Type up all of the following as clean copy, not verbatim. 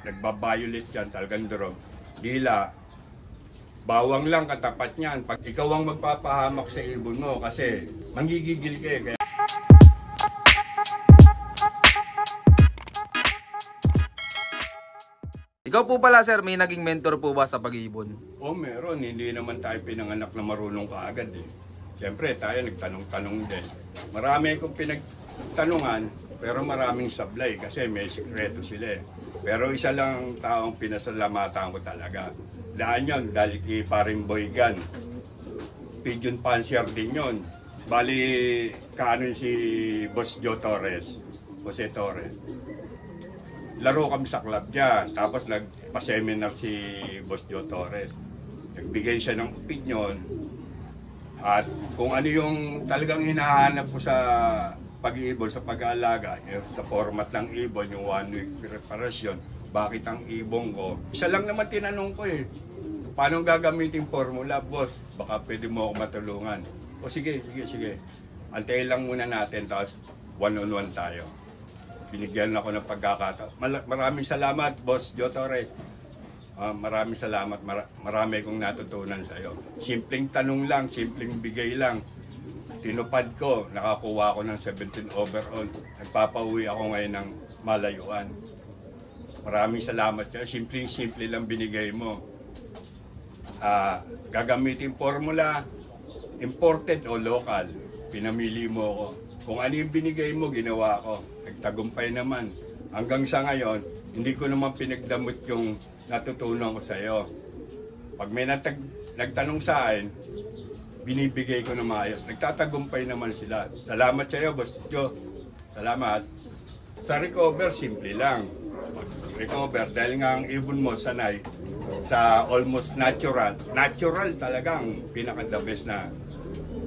nagbabiolate yan, talagang drug. Dila, bawang lang katapat niyan. Pag ikaw ang magpapahamak sa ibon mo kasi manggigigil ka eh. Kaya ikaw po pala sir, may naging mentor po ba sa pag-iibon? o meron, hindi naman tayo pinanganak na marunong kaagad eh. Siyempre tayo nagtanong-tanong din. Marami akong pinagtanungan pero maraming sablay kasi may sikreto sila eh. Pero isa lang ang taong pinasalamatan ko talaga. Daan yun dahil kay Paring Boygan. Pigeon Pansier din yun. Bali, kaano si Boss Joe Torres, Jose Torres. Laro kami sa club niya, tapos nagpa-seminar si Boss Joe Torres. Nagbigay siya ng opinion at kung ano yung talagang hinahanap ko sa pag-iibon, sa pag-aalaga, sa format ng ibon, yung 1 week preparation, bakit ang ibon ko? Isa lang naman tinanong ko eh, paano gagamitin formula, boss? Baka pwede mo ako matulungan. O sige. Antayin lang muna natin, tapos one-on-one tayo. Binigyan ako ng pagkakataon. Maraming salamat, Boss Joe Torres. Maraming salamat. Marami kong natutunan sa iyo. Simpleng tanong lang, simpleng bigay lang. Tinupad ko, nakakuha ko ng 17 overall. Nagpapauwi ako ngayon ng malayuan. Maraming salamat kayo. Simple lang binigay mo. Gagamitin formula, imported o local. Pinamili mo ko. Kung ano yung binigay mo, ginawa ko. Nagtagumpay naman. Hanggang sa ngayon, hindi ko naman pinagdamot yung natutunan ko sa iyo. Pag may nagtanong sa akin, binibigay ko na maayos. Nagtatagumpay naman sila. Salamat sa iyo, Boss Joe. Salamat. Sa recover, simple lang. Recover, dahil nga ang ibon mo sanay sa almost natural. Natural talagang pinaka-the best na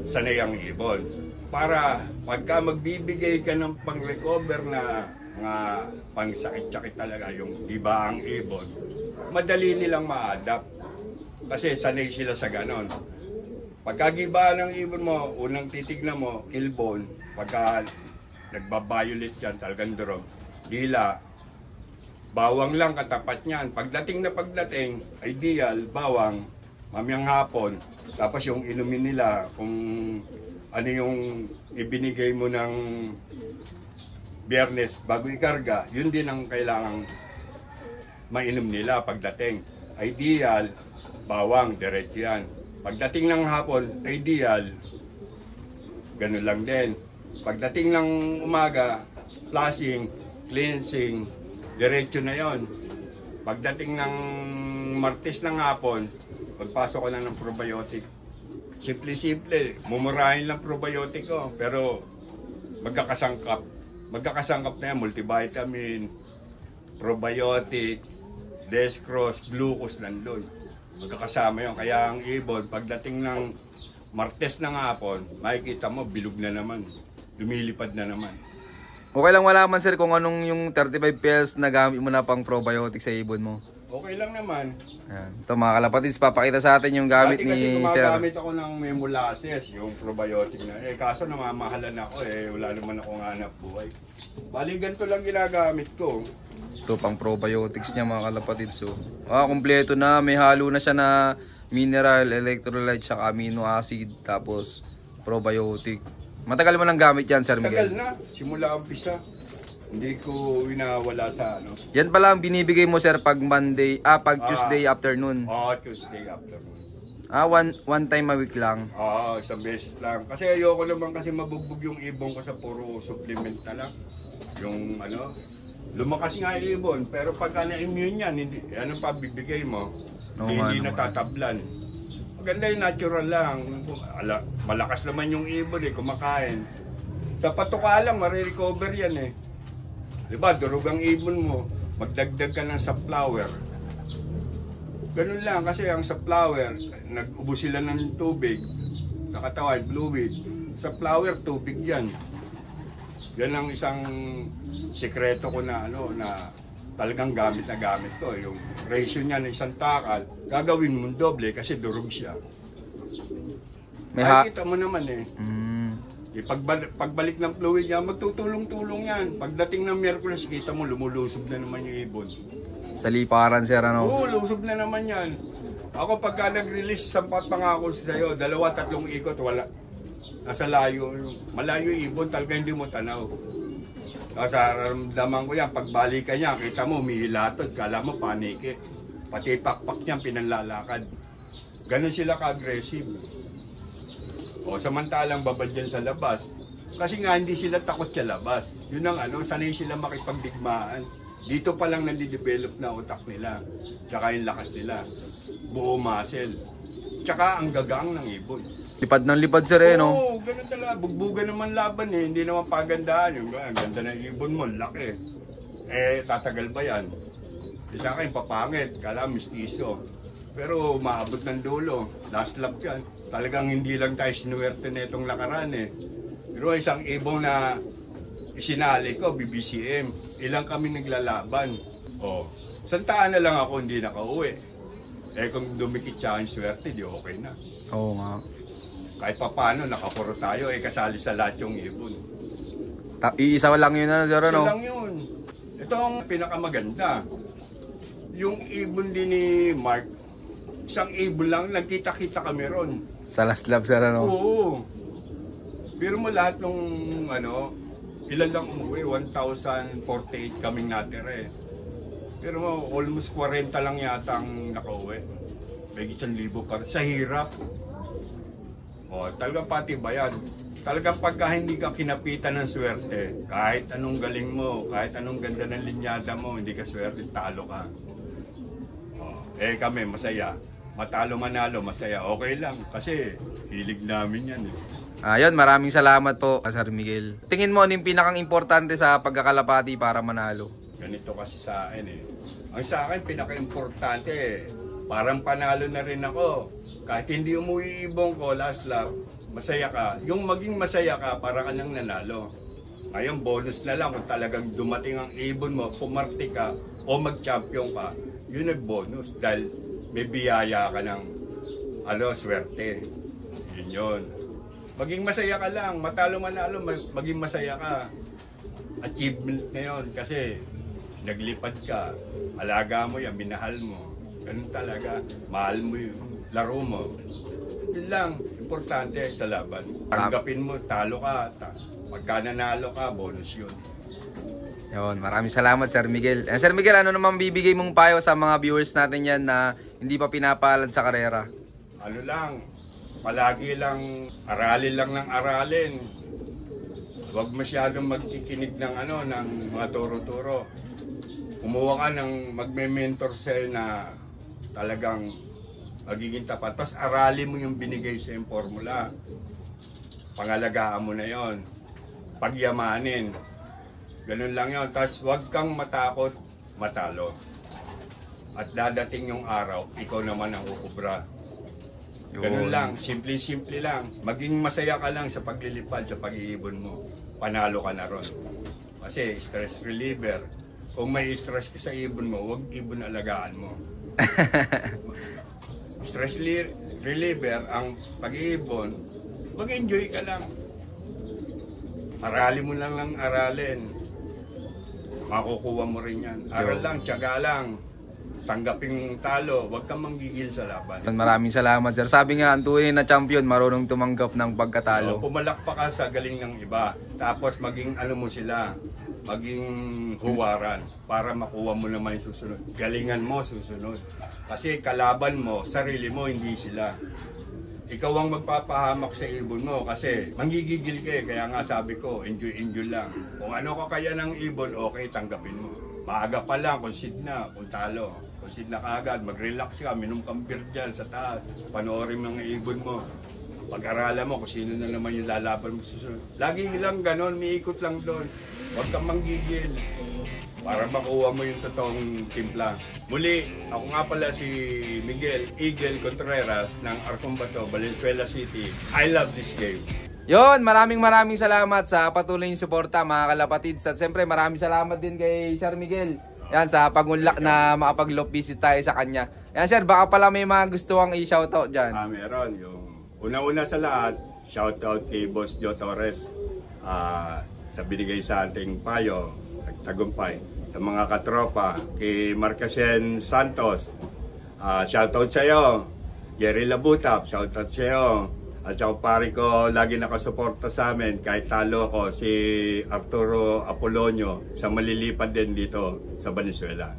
sanay ang ibon. Para pagka magbibigay ka ng pang-recover na mga pang-sakit-sakit talaga, yung iba ang ibon, madali nilang ma-adapt. Kasi sanay sila sa ganon. Pagkagiba ng ibon mo, unang titignan mo, killbone, pagka nagbabiolate yan, talagang drug, dila, bawang lang katapat niyan. Pagdating, ideal, bawang, mamayang hapon, tapos yung inumin nila, kung ano yung ibinigay mo ng Biyernes bago ikarga, yun din ang kailangang mainom nila pagdating. Ideal, bawang, diretso yan. Pagdating ng hapon, ideal, ganun lang din. Pagdating ng umaga, flushing, cleansing, diretso na yon. Pagdating ng Martes ng hapon, pagpasok ko na ng probiotic. Simple, mumurahin lang probiotic ko, pero magkakasangkap. Magkakasangkap na yan, multivitamin, probiotic, dextrose, glucose nandun. Magkakasama yun. Kaya ang ibon, pagdating ng Martes ng hapon, makikita mo, bilog na naman. Lumilipad na naman. Okay lang malaman sir kung anong yung 35 pills na gamit mo na pang probiotic sa ibon mo. Okay lang naman. Ayan. Ito mga kalapatids, papakita sa atin yung gamit ni sir. Kasi gumagamit ako ng molasses, yung probiotic na. Kaso namamahalan ako wala naman akong hanap buhay. Bali, ganito lang ginagamit ko. Ito pang probiotics niya mga kalapatids. So, kompleto na. May halo na siya na mineral, electrolyte, saka amino acid, tapos probiotic. Matagal mo nang gamit yan, Sir Miguel? Matagal na. Simula umpisa. Hindi ko winawala sa ano. Yan pala ang binibigay mo sir pag Tuesday afternoon. Tuesday afternoon. One time a week lang. Isang beses lang. Kasi ayoko naman kasi mabugbog yung ibon ko sa puro supplement na lang. Yung lumakas nga yung ibon. Pero pagka na-immune yan, anong pabibigay mo? Hindi natatablan. Maganda yung natural lang. Malakas naman yung ibon kumakain. Sa patuka lang, marirecover yan Diba, durog ang ibon mo, magdagdag ka ng sunflower. Ganun lang, kasi ang sunflower, nag-ubos sila ng tubig sa katawan, fluid. Sunflower, tubig yan. Yan ang isang sikreto ko na talagang gamit na gamit ko. Yung ratio niya ng isang takal, gagawin mo doble kasi durog siya. Makikita mo naman Pagbalik ng fluid niya, magtutulong-tulong yan. Pagdating ng Miyerkules, kita mo, lumulusog na naman yung ibon. Sa liparan, sir, ano? Oo, lusob na naman yan. Ako pagka nag-release, sampat pa nga ako sa'yo, 2-3 ikot, wala. Nasa layo, malayo yung ibon, talaga hindi mo tanaw. Kasi ramdaman ko yan, pagbalikan niya, kita mo, umihilatod, kala mo panike. Pati pakpak niya, pinanlalakad. Ganon sila ka-aggressive. O samantalang babad yan sa labas. Kasi nga hindi sila takot sa labas. Yun ang sanay sila makipagdigmaan. Dito pa lang nandi-develop na utak nila. Tsaka yung lakas nila. Buo muscle. Tsaka ang gagang ng ibon. Lipad ng lipad, sir, eh, no? Oo, ganun talaga. Bugbugan naman laban eh. Hindi naman pagandaan. Yung ganda ng ibon mo, laki. Eh, tatagal ba yan? Isa akin, papangit. Kala, mistiso. Pero maabot ng dulo. Last lap yan. Talagang hindi lang tayo sinuwerte na itong lakaran eh. Pero isang ibon na isinali ko, BBCM. Ilang kami naglalaban. O, santaan na lang ako hindi nakauwi. Eh kung dumikit siya ang swerte, di okay na. Oo nga. Kahit pa paano, nakapuro tayo, eh kasali sa lahat yung ibon. Iisa lang yun, ano, sir, Isa ano? lang yun. Ito ang pinakamaganda. Yung ibon din ni Mark, isang ibon lang, nagkita-kita kami ron. Sa last lap, sir, ano? Oo. Pero mo lahat nung ilan lang umuwi, 1,048 kaming natira eh. Pero mo, almost 40 lang yata ang nakauwi. May 1,000 pa rin. Sa hirap. O, talagang pati ba yan? Talagang pagka hindi ka kinapitan ng swerte, kahit anong galing mo, kahit anong ganda ng linyada mo, hindi ka swerte, talo ka. O, eh kami, masaya. Matalo manalo, masaya. Okay lang. Kasi hilig namin yan eh. Ayun, maraming salamat po, Sir Miguel. Tingin mo, ano yung pinakang importante sa pagkakalapati para manalo? Ganito kasi sa akin eh. Ang sa akin, pinaka-importante eh. Parang panalo na rin ako. Kahit hindi umuwi ibong ko, last lap, masaya ka. Yung maging masaya ka, para ka nang nanalo. Ngayon, bonus na lang kung talagang dumating ang ibon mo, pumarti ka, o mag-champion ka, yun ay bonus. Dahil may biyaya ka ng swerte. Yun yun. Maging masaya ka lang, matalo manalo, maging masaya ka. Achievement na yun kasi naglipad ka, alaga mo yan, minahal mo. Ganun talaga, mahal mo yung laro mo. Yun lang, importante sa laban. Tanggapin mo, talo ka, pagka nanalo ka, bonus yun. Yun, maraming salamat, Sir Miguel. Sir Miguel, ano naman bibigay mong payo sa mga viewers natin yan na hindi pa pinapalad sa karera? Ano lang, palagi lang, aralin lang ng aralin. Huwag masyadong magkikinig ng ng mga turo-turo. Kumuha ka ng magme-mentor sa'yo na talagang magiging tapat. Tapos aralin mo yung binigay sa yung formula. Pangalagaan mo na yon. Pagyamanin. Ganun lang yun. Tapos huwag kang matakot matalo. At dadating yung araw, ikaw naman ang ukubra. Ganun lang, simple-simple lang. Maging masaya ka lang sa paglilipad, sa pag-iibon mo. Panalo ka na ron. Kasi stress reliever. Kung may stress ka sa ibon mo, huwag ibon alagaan mo. Stress reliever, ang pag-iibon, mag-enjoy ka lang. Aralin mo lang aralin. Makukuha mo rin yan. Aral lang, tiyaga lang. Tanggaping talo, huwag kang manggigil sa laban. Maraming salamat, sir. Sabi nga, ang tunay na champion, marunong tumanggap ng pagkatalo. Pumalakpak ka sa galing ng iba. Tapos maging mo sila, maging huwaran para makuha mo naman yung susunod. Galingan mo susunod. Kasi kalaban mo, sarili mo, hindi sila. Ikaw ang magpapahamak sa ibon mo kasi manggigigil ka eh. Kaya nga sabi ko, enjoy lang. Kung ano ka kaya ng ibon, okay, tanggapin mo. Maaga pa lang, concede na, kung talo. Concede na kaagad, mag-relax ka, minum kang beer dyan sa taas. Panoorin mo ng ibon mo. Pag-aralan mo kung sino na naman yung lalaban mo susunod. Lagi lang ganon, miikot lang doon. Huwag kang manggigil para makuha mo yung totoong timpla. Muli, ako nga pala si Miguel Eagle Contreras ng Arcombato, Valenzuela City. I love this game. Yon, maraming salamat sa patuloy yung suporta, mga kalapatids. At siyempre maraming salamat din kay Sir Miguel. Yan, sa pagunlak na makapag-loop visit tayo sa kanya. Yan, sir, baka pala may mga gusto kang i-shoutout dyan. Meron. Yung una-una sa lahat, shoutout kay Boss Joe Torres sa binigay sa ating payo, tagumpay. sa mga katropa, kay Marcasen Santos, shoutout sa iyo. Jerry Labutap, shoutout sa iyo. At saka pare ko, lagi nakasuporta sa amin, kahit talo ko, si Arturo Apolonio, sa malilipad din dito sa Venezuela.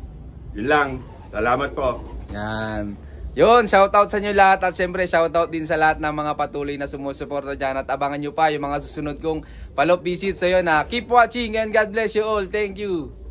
Yun lang, salamat po. Yan. Yun, shoutout sa inyo lahat at syempre shoutout din sa lahat ng mga patuloy na sumusuporta dyan at abangan nyo pa yung mga susunod kong palop visit sa iyo na keep watching and God bless you all. Thank you.